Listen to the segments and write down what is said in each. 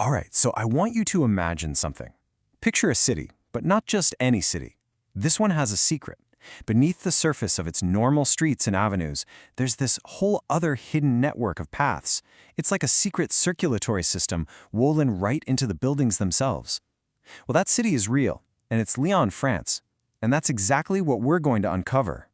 All right, so I want you to imagine something. Picture a city, but not just any city. This one has a secret. Beneath the surface of its normal streets and avenues, there's this whole other hidden network of paths. It's like a secret circulatory system woven right into the buildings themselves. Well, that city is real, and it's Lyon, France. And that's exactly what we're going to uncover.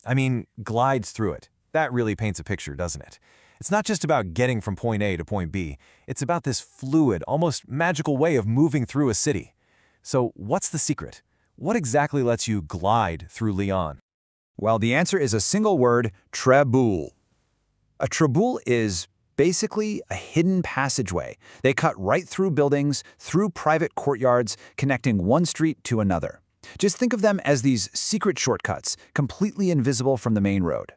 I mean, glides through it. That really paints a picture, doesn't it? It's not just about getting from point A to point B. It's about this fluid, almost magical way of moving through a city. So what's the secret? What exactly lets you glide through Lyon? Well, the answer is a single word, traboule. A traboule is basically a hidden passageway. They cut right through buildings, through private courtyards, connecting one street to another. Just think of them as these secret shortcuts, completely invisible from the main road.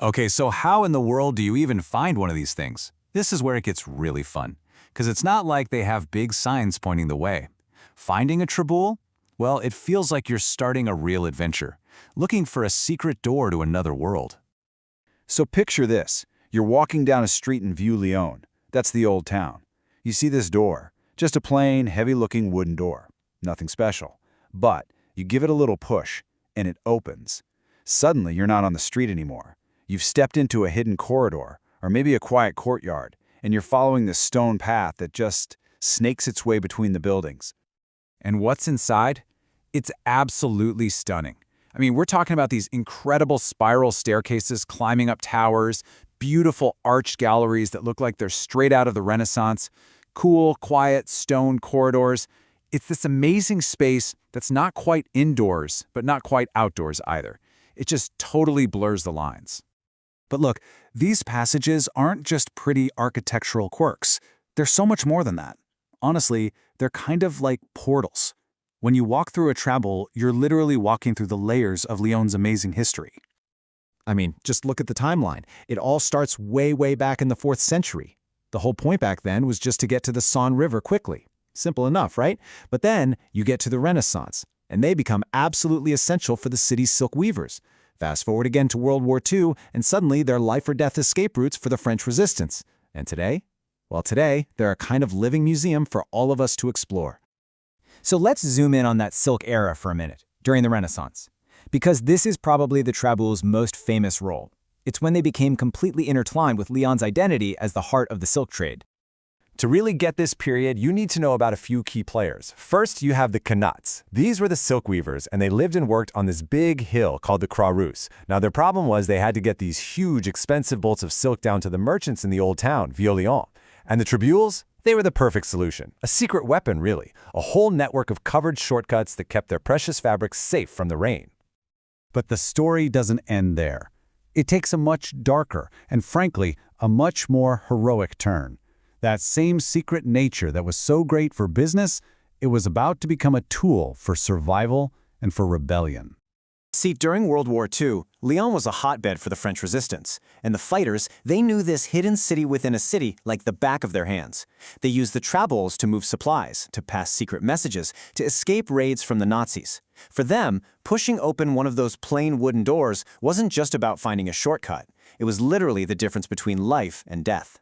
Okay, so how in the world do you even find one of these things? This is where it gets really fun, because it's not like they have big signs pointing the way. Finding a traboule? Well, it feels like you're starting a real adventure, looking for a secret door to another world. So picture this. You're walking down a street in Vieux Lyon. That's the old town. You see this door, just a plain, heavy-looking wooden door. Nothing special. But you give it a little push, and it opens. Suddenly, you're not on the street anymore. You've stepped into a hidden corridor, or maybe a quiet courtyard, and you're following this stone path that just snakes its way between the buildings. And what's inside? It's absolutely stunning. I mean, we're talking about these incredible spiral staircases climbing up towers, beautiful arched galleries that look like they're straight out of the Renaissance, cool, quiet stone corridors. It's this amazing space that's not quite indoors, but not quite outdoors either. It just totally blurs the lines. But look, these passages aren't just pretty architectural quirks. They're so much more than that. Honestly, they're kind of like portals. When you walk through a traboule, you're literally walking through the layers of Lyon's amazing history. I mean, just look at the timeline. It all starts way, way back in the 4th century. The whole point back then was just to get to the Saône River quickly. Simple enough, right? But then you get to the Renaissance, and they become absolutely essential for the city's silk weavers. Fast forward again to World War II, and suddenly they're life-or-death escape routes for the French resistance. And today? Well, today, they're a kind of living museum for all of us to explore. So let's zoom in on that silk era for a minute, during the Renaissance. Because this is probably the traboule's most famous role. It's when they became completely intertwined with Lyon's identity as the heart of the silk trade. To really get this period, you need to know about a few key players. First, you have the Quenots. These were the silk weavers, and they lived and worked on this big hill called the Croix-Rousse. Now, their problem was they had to get these huge, expensive bolts of silk down to the merchants in the old town, Vieux Lyon. And the traboules? They were the perfect solution. A secret weapon, really. A whole network of covered shortcuts that kept their precious fabrics safe from the rain. But the story doesn't end there. It takes a much darker and, frankly, a much more heroic turn. That same secret nature that was so great for business, it was about to become a tool for survival and for rebellion. See, during World War II, Lyon was a hotbed for the French resistance, and the fighters, they knew this hidden city within a city like the back of their hands. They used the traboules to move supplies, to pass secret messages, to escape raids from the Nazis. For them, pushing open one of those plain wooden doors wasn't just about finding a shortcut. It was literally the difference between life and death.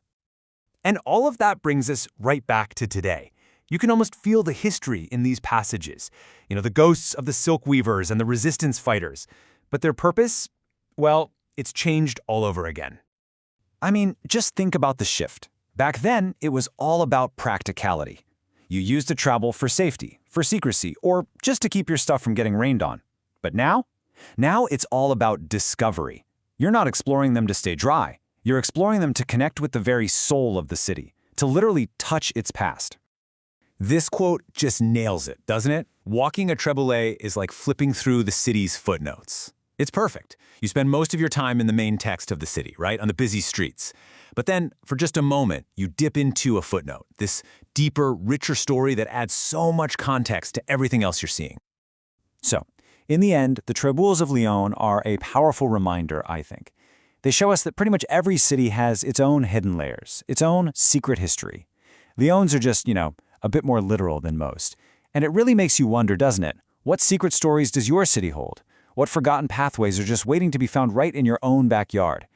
And all of that brings us right back to today. You can almost feel the history in these passages. You know, the ghosts of the silk weavers and the resistance fighters. But their purpose? Well, it's changed all over again. I mean, just think about the shift. Back then, it was all about practicality. You used a traboule for safety, for secrecy, or just to keep your stuff from getting rained on. But now? Now it's all about discovery. You're not exploring them to stay dry. You're exploring them to connect with the very soul of the city, to literally touch its past. This quote just nails it, doesn't it? Walking a traboule is like flipping through the city's footnotes. It's perfect. You spend most of your time in the main text of the city, right, on the busy streets. But then, for just a moment, you dip into a footnote, this deeper, richer story that adds so much context to everything else you're seeing. So, in the end, the traboules of Lyon are a powerful reminder, I think. They show us that pretty much every city has its own hidden layers, its own secret history. Lyon's are just, a bit more literal than most. And it really makes you wonder, doesn't it? What secret stories does your city hold? What forgotten pathways are just waiting to be found right in your own backyard?